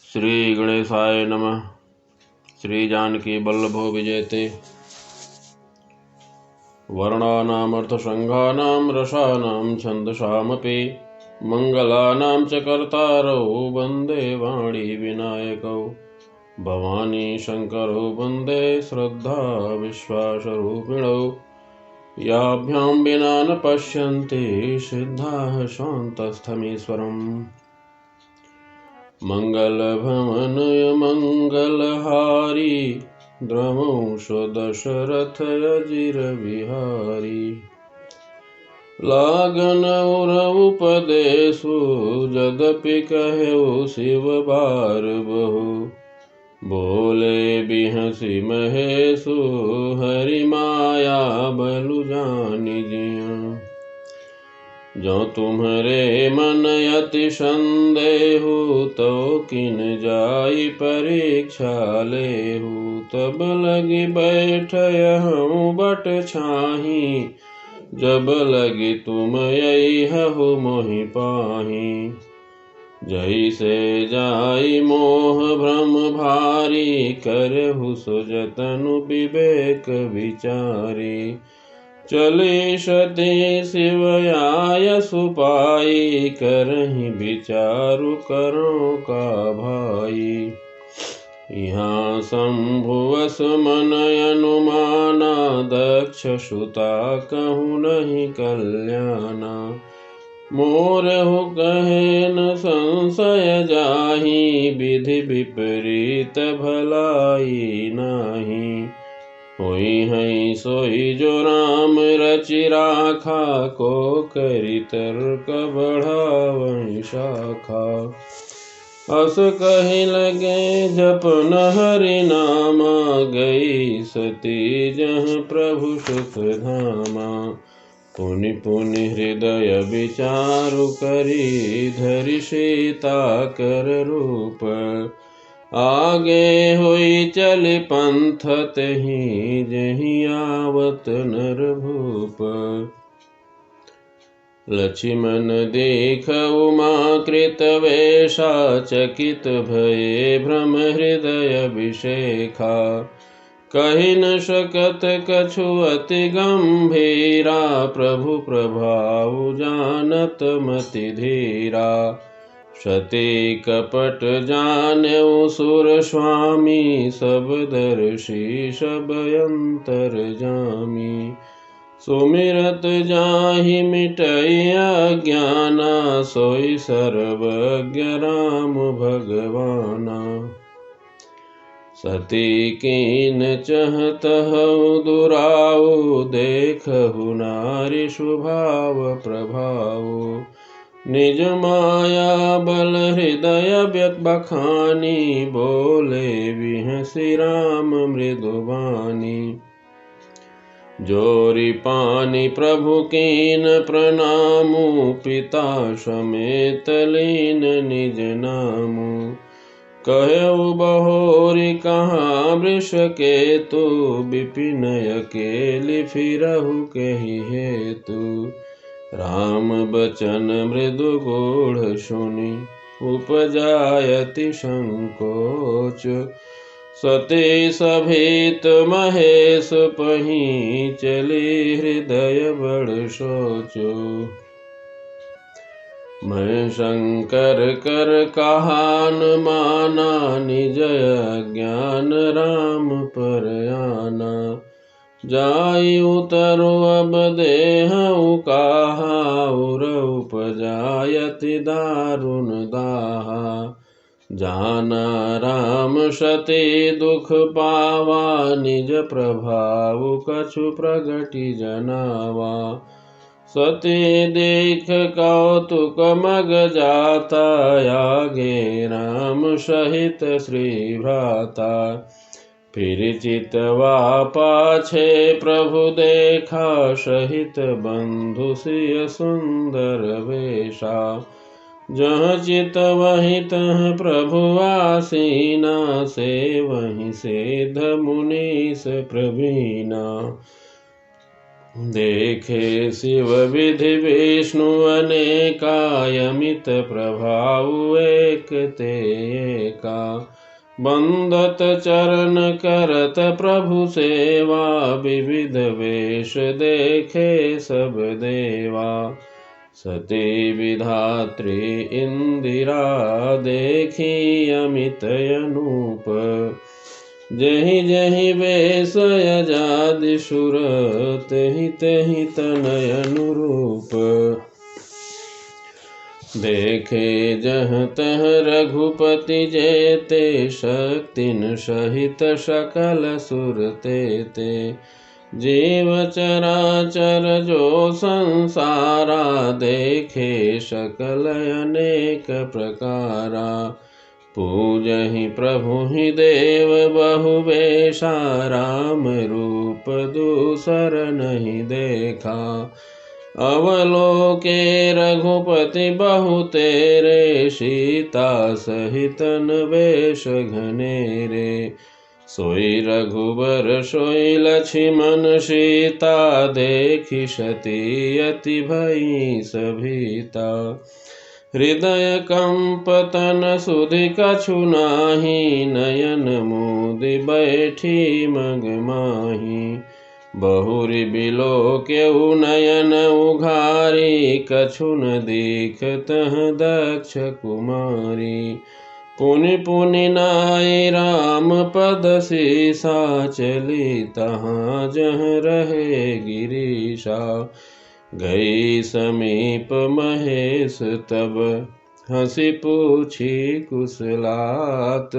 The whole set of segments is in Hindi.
श्री गणेशाय नमः। श्री जानकी वल्लभो विजयते। वर्णानामर्थसंघानां रसानां छन्दसामपि मङ्गलानां च कर्तारौ वन्दे वाणी विनायकौ। भवानी शङ्करौ वन्दे श्रद्धा विश्वासरूपिणौ। याभ्यां विना न पश्यन्ति सिद्धाः शान्तस्थमीश्वरम्। मङ्गलभवनय मङ्गलहारी द्रवंश दशरथ अजिरविहारी। लागन उरउपदेशु यद्यपि कहेउ शिव बार बहु। बोले बिहसि महेशु हरि माया बलु जानि जिया। जो तुम्हरे मन अति संदेहु तो किन जाई परीक्षा लेहु। तब लगी बैठयहु बट छाही जब लगी तुम अइहु मोहि पाही। जैसे जाई मोह भ्रम भारी करहु सो जतनु विवेक विचारी। चले सती शिव आय सुपाई करहि विचारु करो का भाई। यहाँ शंभुवस मन अनुमाना दक्ष सुता कहूँ नहीं कल्याणा। मोरहु कहे न संशय जाहि विधि विपरीत भलाई नाही। होई है सोई जो राम रचि राखा को करी तर्क बढ़ावहि शाखा। अस कहि लगे जपन हरि नामा गई सती जह प्रभु सुख धामा। पुनि पुनि हृदय विचारु करी धरि सीता कर रूप। आगे होई चल पंथ तहि जहि आवत नर भूप। लक्ष्मण देख उमा कृत वेशा चकित भये भ्रम हृदय विषेखा। कहि न सकत कछु अति गंभीरा प्रभु प्रभाव जानत मति धीरा। सती कपट जानेउ सुर स्वामी सब दर्शी सब अंतर जामी। सुमिरत जाहि मिटई अज्ञाना सोई सर्वज्ञ राम भगवाना। सती कीन चहत हऊ दुराऊ देखहु नारी स्वभाव प्रभाव। निज माया बल हृदय व्यक्त बखानी बोले बिहसि राम मृदुबानी। जोरी पानी प्रभु कीन प्रणामु पिता समेत लीन निज नामु। कहु बहोरी कहाँ वृष केतु विपिन अकेली फिरहु कहि हेतु। राम बचन मृदु गूढ़ सुनि उपजायति संकोच। सती सभीत महेश पहीं चली हृदय बड़ सोचो। मैं शंकर कर कहान माना निज अज्ञान राम पर आना। जाई उतरु अब देहु काहा उर उपजायति दारुण दाहा। जाना राम सती दुख पावा निज प्रभाव कछु प्रगति जनावा। सती देख कौतुक मग जाता आगे राम सहित श्री भ्राता। फिर चितवा पाछे प्रभु देखा सहित बंधु सिय सुंदर वेशा। जहाँ चित वहीं तह प्रभु आसीना से वहीं सिद्ध मुनीस प्रवीणा। देखे शिव विधि विष्णु अनेकायमित प्रभाव एक ते एका। बंदत चरण करत प्रभु सेवा विविध वेश देखे सब देवा। सती विधात्री इंदिरा देखी अमित अनूप। जहि जहि वेश यजादि सुर तहि तहि तनय अनुरूप। देखे जहाँ तह रघुपति जेते शक्तिन सहित सकल सुर तेते। जीव चराचर जो संसारा देखे सकल अनेक प्रकारा। पूजहि प्रभु ही देव बहुवेशा राम रूप दूसर नहीं देखा। अवलोके रघुपति बहु तेरे सीता सहितन वेश घनेरे। सोई रघुबर सोई लक्ष्मण सीता देखी सती अति भई सभीता। हृदय कंपतन सुधि कछु नाही नयन मूदि बैठी मग माही। बहुरी बिलोक्यउ नयन उघारी कछु न दीखतह दक्ष कुमारी। पुनि पुनि नाई राम पद सीसा चली तहाँ जह रहे गिरीशा। गई समीप महेश तब हंसी पूछी कुशलात।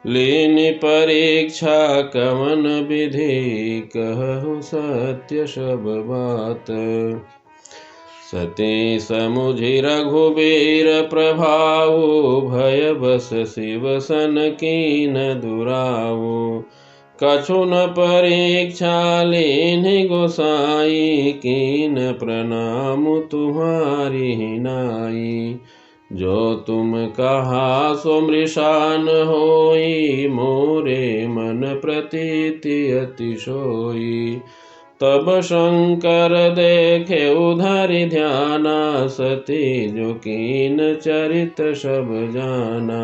लीनि परीक्षा कवन विधि कहु सत्य सब बात। सती समुझि रघुबीर प्रभाऊ भय बस शिव सन कीन दुराऊ। कछु न परीक्षा लीन्हि गोसाई कीन प्रणाम तुम्हारी नाई। जो तुम कहा सो मृषान होई मोरे मन प्रतीति अति सोई। तब शंकर देखे उधरि ध्याना सती जो कीन चरित सब जाना।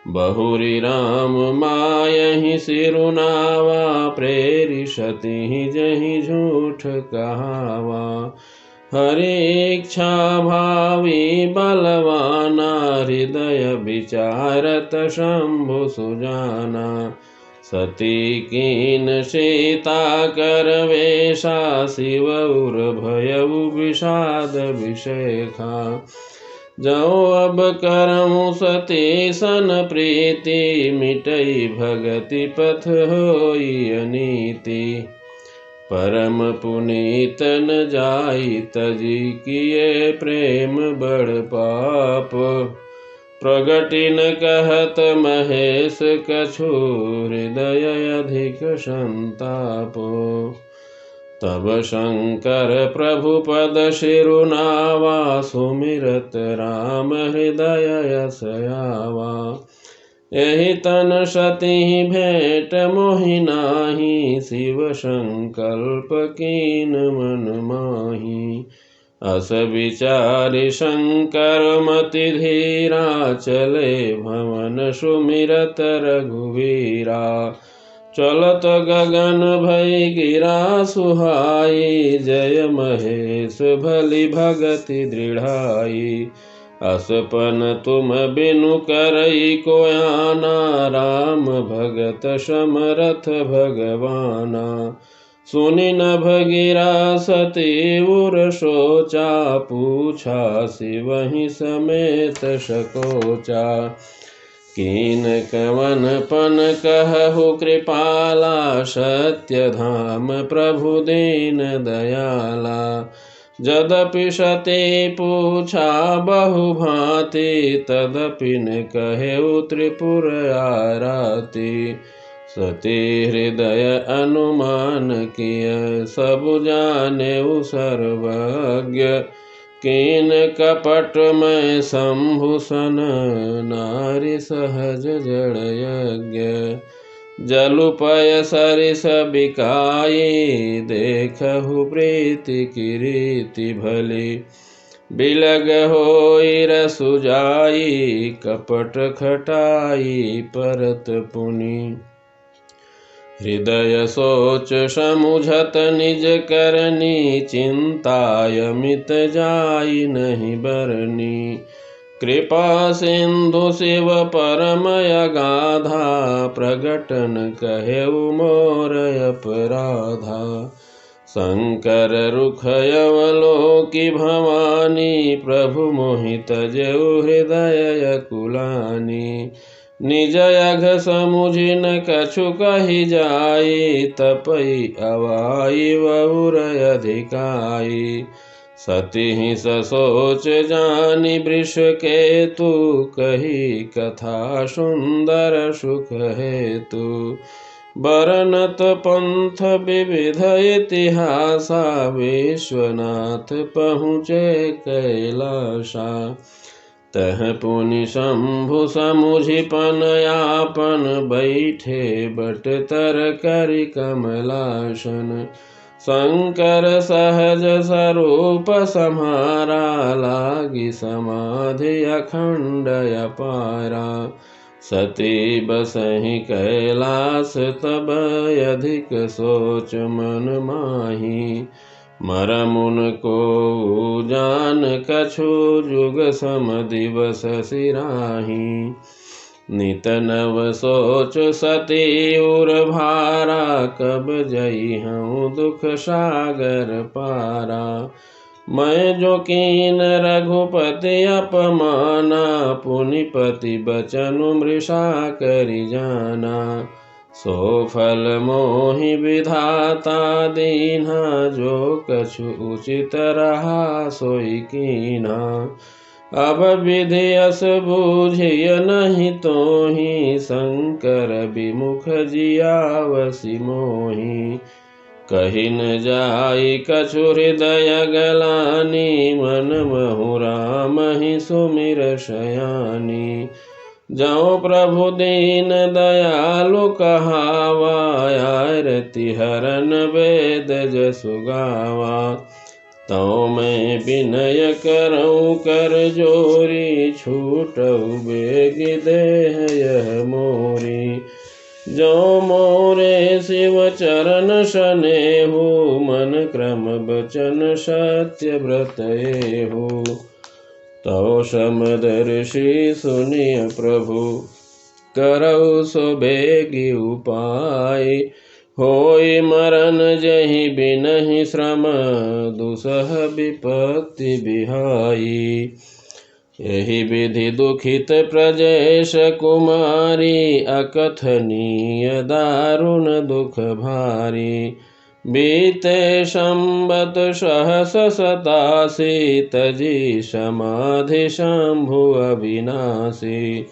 बहुरी राम मायहि सिरुनावा प्रेरि सती जहि झूठ कहावा। हरि इच्छा भावी बलवाना हृदय विचारत शंभु सुजाना। सती कीन सीता कर वेशा शिव उर भयउ विषाद विषेखा। जो अब करमु सती सन प्रीति मिटई भगति पथ होई अनीति। परम पुनीत न जाई तजी किए प्रेम बड़ पाप। प्रगति न कहत महेश कछु हृदय अधिक संताप। तब शंकर प्रभु पद शिरुनावा सुमिरत राम हृदय यस आवा। एहि तन सती भेंट मोहि नाही शिव संकल्प कीन मन माही। अस विचारि शंकर मति धीरा चले भवन सुमिरत रघुवीरा। चलत गगन भई गिरा सुहाई जय महेश भली भगति दृढ़ाई। असपन तुम बिनु करई कोयाना राम भगत समरथ भगवाना। सुनि नभ गिरा सती उर सोचा पूछा शिवहि समेत सकोचा। कीन कवन पन कहु कृपाला सत्य धाम प्रभु दीन दयाला। यद्यपि सती पूछा बहु भांति तदपि न कहेउ त्रिपुर आरती। सती हृदय अनुमान किय सब जानेउ सर्वज्ञ। कीन कपट में शंभु सन नारी सहज जड़ यज्ञ। जलुपय सरिस बिकाई, देखहु प्रीति कीर्ति भली। बिलग होई रसु जाई, कपट खटाई परत पुनि। हृदय सोच समुझत निज करनी, चिंताय मित जाई नहीं बरनी। कृपा सिंधु शिव परम अगाधा, प्रगटन कहेउ मोर अपराधा। शंकर रुख अवलोकि भवानी, प्रभु मोहि तजेउ हृदय अकुलानी। निज अघ समुझि न कछु कहि जाई, तपई अवाई वहुर अधिकाई। सतिहि ससोच जानि वृष केतु, कही कथा सुंदर सुख हेतु। बरनत पंथ विविध इतिहासा, विश्वनाथ पहुँचे कैलासा। तह पुनि शंभु समुझि पन आपन, बैठे बट तर करि कमलासन। शंकर सहज स्वरूप सम्हारा, लागी समाधि अखंड अपारा। सती बसहि कैलास तब, अधिक सोच मन माही। मरमुन को जान कछु, जुग सम दिवस सिराही। नित नव सोच सती उर भारा, कब जई हूँ दुख सागर पारा। मैं जो कीन रघुपति अपमाना, पुनिपति बचनु मृषा करि जाना। सो फल मोहि विधाता दीन्हा, जो कछु उचित रहा सोई कीन्हा। अब विधि अस बूझिय नहीं तोहि, शंकर विमुख जियावसि मोहि। कहि न जाई कछु हृदय गलानी, मन महु राम ही सुमिर शयानी। जौ प्रभु दीन दयालु कहावा, आरती हरन वेद जसु गावा। तौ मैं विनय करऊँ कर जोरी, छूटऊ बेगि देह यह मोरी। जो मोरे शिव चरण सनेहु, मन क्रम बचन सत्य व्रत एहु। तौ समदर्शी सुनिय प्रभु, करऊ सो बेगी उपाय। होई मरन जहि बिनहि श्रम, दुसह विपत्ति बिहाई। यही विधि दुखित प्रजेश कुमारी, अकथनीय दारुण दुख भारी। बीते संबत सहस 87, तजी समाधि शंभु अविनाशी।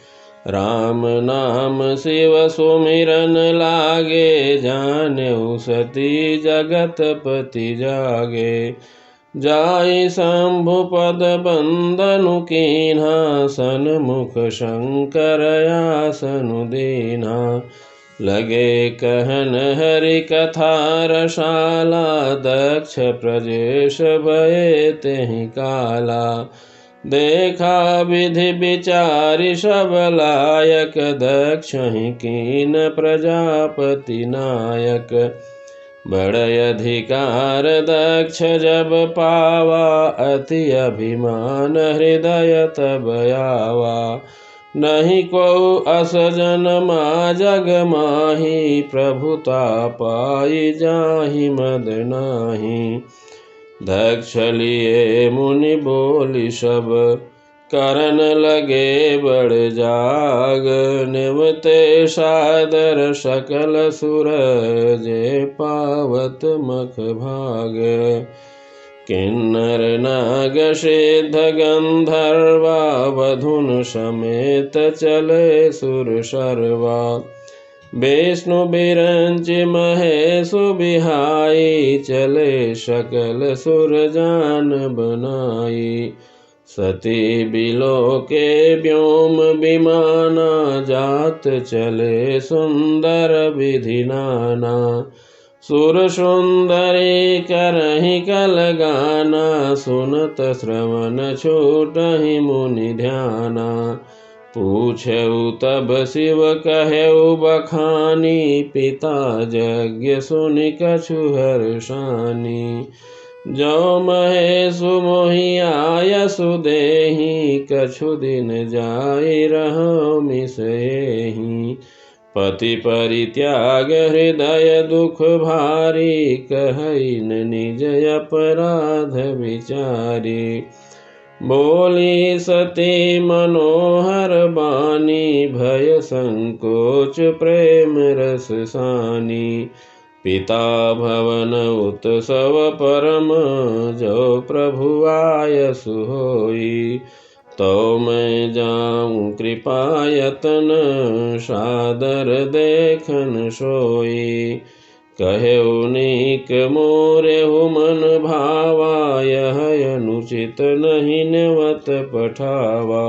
राम नाम शिव सुमिरन लागे, जानेउ सती जगत पति जागे। जाई शंभु पद बंदनु कीन्हा, सन्मुख शंकर आसनु दीन्हा। लगे कहन हरि कथा रसाला, दक्ष प्रजेश भये तेहि काला। देखा विधि विचारि सब लायक, दक्ष ही कीन प्रजापति नायक। बड़े अधिकार दक्ष जब पावा, अति अभिमान हृदय तब आवा। नहीं को अस जनमा जग माही, प्रभुता पाई जाहि मद नाही। दक्ष लिए मुनि बोली सब, करन लगे बड़ जाग। निवते सादर सकल सुर, जे पावत मख भाग। किन्नर नाग सिद्ध गंधर्वा, वधुन समेत चले सुर सर्वा। विष्णु बिरंच महेशु बिहाई, चले सकल सुर जान बनाई। सती बिलोके व्योम विमाना, जात चले सुंदर विधि नाना। सुर सुंदरी करहि कल गाना, सुनत श्रवण छूटहि मुनि ध्याना। पूछऊ तब शिव कहऊ बखानी, पिता यज्ञ सुनि कछु हर्षानी। जो महेशु मोहि आयसु देहि, कछु दिन जाई रहो मिसेहि। पति परित्याग हृदय दुख भारी, कहइन निज अपराध विचारी। बोली सती मनोहर बानी, भय संकोच प्रेम रस सानी। पिता भवन उत्सव परम, जो प्रभु आयसु होई। तो मैं जाऊं कृपायतन, सादर देखन सोई। कहे नीक मोरेहु मन भावा, यह अनुचित नहीं नेवत पठावा।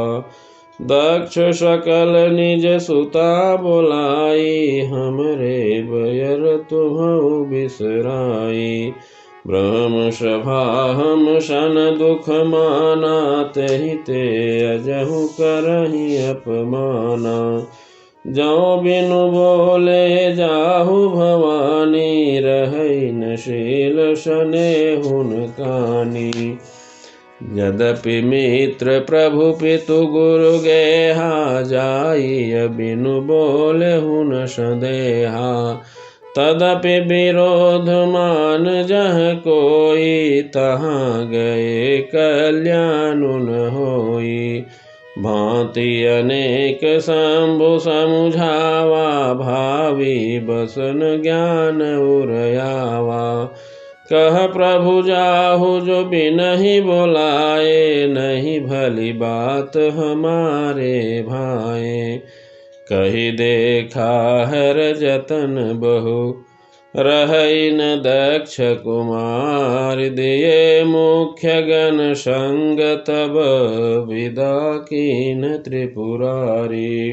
दक्ष सकल निज सुता बोलाई, हमरे बयर तुम्हु बिसराई। ब्रह्म सभा हम सन दुख माना, तहि ते अजहु करहि अपमाना। जो बिनु बोले जाहु भवानी, रहै न शील सनेहुन कानी। यद्यपि मित्र प्रभु पितु गुरु गेहा, जाई बिनु बोलेहु न संदेहा। तदपि विरोध मान जह कोई, तहाँ गए कल्याण न होई। भांति अनेक शंभु समुझावा, भावी बसन ज्ञान उरयावा। कह प्रभु जाहु जो बिनहि बोलाए, नहीं भली बात हमारे भाए। कही देखा हर जतन बहु, रहै न दक्ष कुमार। दिए मुख्य गण संग, तब विदा कीन त्रिपुरारी।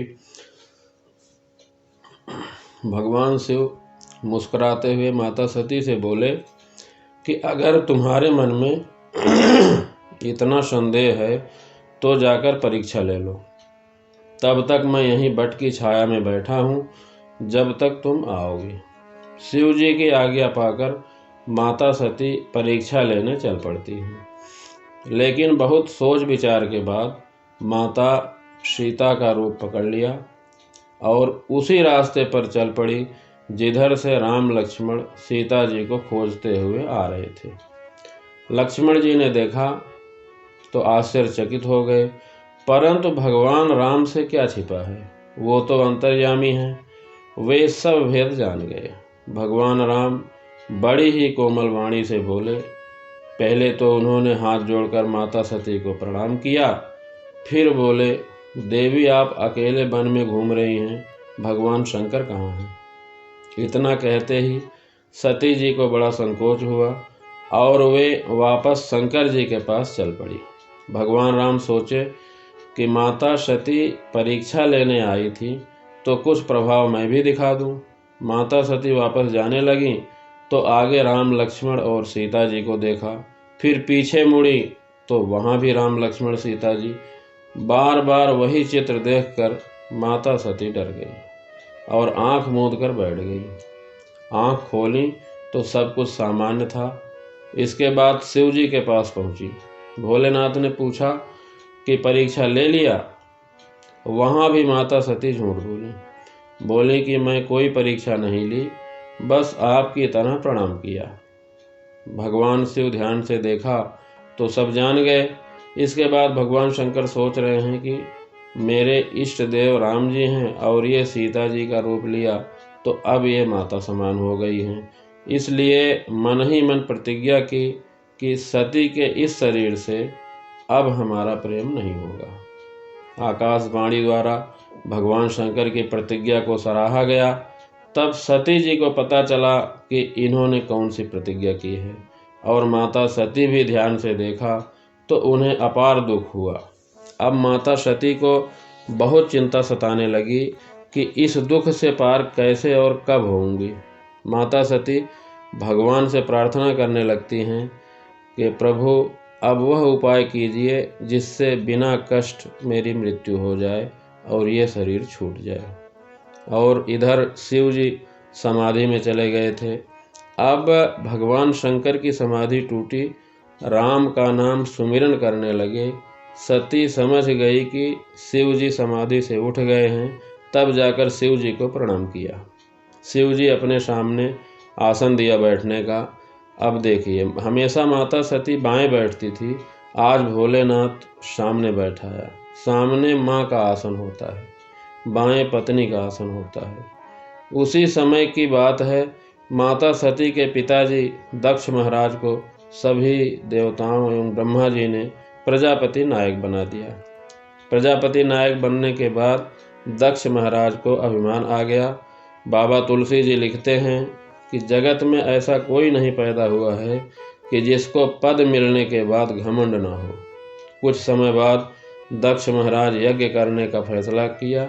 भगवान शिव मुस्कुराते हुए माता सती से बोले कि अगर तुम्हारे मन में इतना संदेह है तो जाकर परीक्षा ले लो। तब तक मैं यहीं बट की छाया में बैठा हूँ, जब तक तुम आओगी। शिव जी की आज्ञा पाकर माता सती परीक्षा लेने चल पड़ती हैं। लेकिन बहुत सोच विचार के बाद माता सीता का रूप पकड़ लिया और उसी रास्ते पर चल पड़ी जिधर से राम लक्ष्मण सीता जी को खोजते हुए आ रहे थे। लक्ष्मण जी ने देखा तो आश्चर्यचकित हो गए, परंतु भगवान राम से क्या छिपा है, वो तो अंतर्यामी हैं। वे सब भेद जान गए। भगवान राम बड़ी ही कोमल वाणी से बोले। पहले तो उन्होंने हाथ जोड़कर माता सती को प्रणाम किया, फिर बोले, देवी आप अकेले वन में घूम रही हैं, भगवान शंकर कहाँ हैं? इतना कहते ही सती जी को बड़ा संकोच हुआ और वे वापस शंकर जी के पास चल पड़ी। भगवान राम सोचे कि माता सती परीक्षा लेने आई थी तो कुछ प्रभाव मैं भी दिखा दूं। माता सती वापस जाने लगी तो आगे राम लक्ष्मण और सीता जी को देखा, फिर पीछे मुड़ी तो वहाँ भी राम लक्ष्मण सीता जी। बार बार वही चित्र देखकर माता सती डर गई और आंख मूंद कर बैठ गई। आंख खोली तो सब कुछ सामान्य था। इसके बाद शिव जी के पास पहुंची। भोलेनाथ ने पूछा कि परीक्षा ले लिया? वहाँ भी माता सती झूठ बोली कि मैं कोई परीक्षा नहीं ली, बस आपकी तरह प्रणाम किया। भगवान शिव ध्यान से देखा तो सब जान गए। इसके बाद भगवान शंकर सोच रहे हैं कि मेरे इष्ट देव राम जी हैं और ये सीता जी का रूप लिया तो अब ये माता समान हो गई हैं। इसलिए मन ही मन प्रतिज्ञा की कि सती के इस शरीर से अब हमारा प्रेम नहीं होगा। आकाशवाणी द्वारा भगवान शंकर की प्रतिज्ञा को सराहा गया। तब सती जी को पता चला कि इन्होंने कौन सी प्रतिज्ञा की है और माता सती भी ध्यान से देखा तो उन्हें अपार दुख हुआ। अब माता सती को बहुत चिंता सताने लगी कि इस दुख से पार कैसे और कब होंगी। माता सती भगवान से प्रार्थना करने लगती हैं कि प्रभु अब वह उपाय कीजिए जिससे बिना कष्ट मेरी मृत्यु हो जाए और ये शरीर छूट जाए। और इधर शिव जी समाधि में चले गए थे। अब भगवान शंकर की समाधि टूटी, राम का नाम सुमिरन करने लगे। सती समझ गई कि शिव जी समाधि से उठ गए हैं, तब जाकर शिव जी को प्रणाम किया। शिव जी अपने सामने आसन दिया बैठने का। अब देखिए, हमेशा माता सती बाएं बैठती थी, आज भोलेनाथ सामने बैठाया। सामने माँ का आसन होता है, बाएं पत्नी का आसन होता है। उसी समय की बात है, माता सती के पिताजी दक्ष महाराज को सभी देवताओं एवं ब्रह्मा जी ने प्रजापति नायक बना दिया। प्रजापति नायक बनने के बाद दक्ष महाराज को अभिमान आ गया। बाबा तुलसी जी लिखते हैं कि जगत में ऐसा कोई नहीं पैदा हुआ है कि जिसको पद मिलने के बाद घमंड न हो। कुछ समय बाद दक्ष महाराज यज्ञ करने का फैसला किया।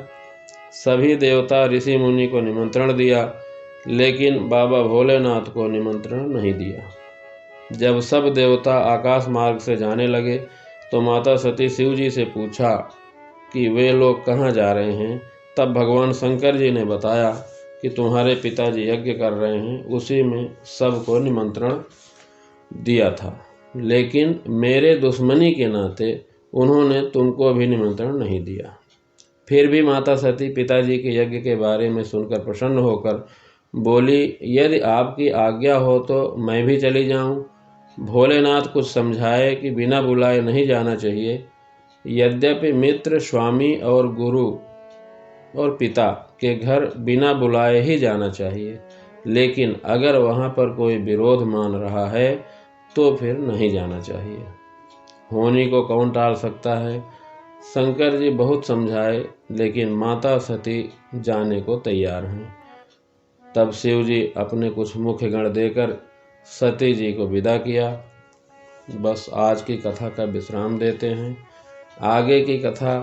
सभी देवता ऋषि मुनि को निमंत्रण दिया, लेकिन बाबा भोलेनाथ को निमंत्रण नहीं दिया। जब सब देवता आकाश मार्ग से जाने लगे तो माता सती शिव जी से पूछा कि वे लोग कहाँ जा रहे हैं। तब भगवान शंकर जी ने बताया कि तुम्हारे पिताजी यज्ञ कर रहे हैं, उसी में सबको निमंत्रण दिया था, लेकिन मेरे दुश्मनी के नाते उन्होंने तुमको भी निमंत्रण नहीं दिया। फिर भी माता सती पिताजी के यज्ञ के बारे में सुनकर प्रसन्न होकर बोली, यदि आपकी आज्ञा हो तो मैं भी चली जाऊं। भोलेनाथ कुछ समझाए कि बिना बुलाए नहीं जाना चाहिए। यद्यपि मित्र, स्वामी और गुरु और पिता के घर बिना बुलाए ही जाना चाहिए, लेकिन अगर वहाँ पर कोई विरोध मान रहा है तो फिर नहीं जाना चाहिए। होनी को कौन टाल सकता है। शंकर जी बहुत समझाए, लेकिन माता सती जाने को तैयार हैं। तब शिव जी अपने कुछ मुख्य गण देकर सती जी को विदा किया। बस आज की कथा का विश्राम देते हैं। आगे की कथा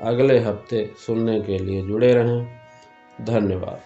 अगले हफ्ते सुनने के लिए जुड़े रहें। धन्यवाद।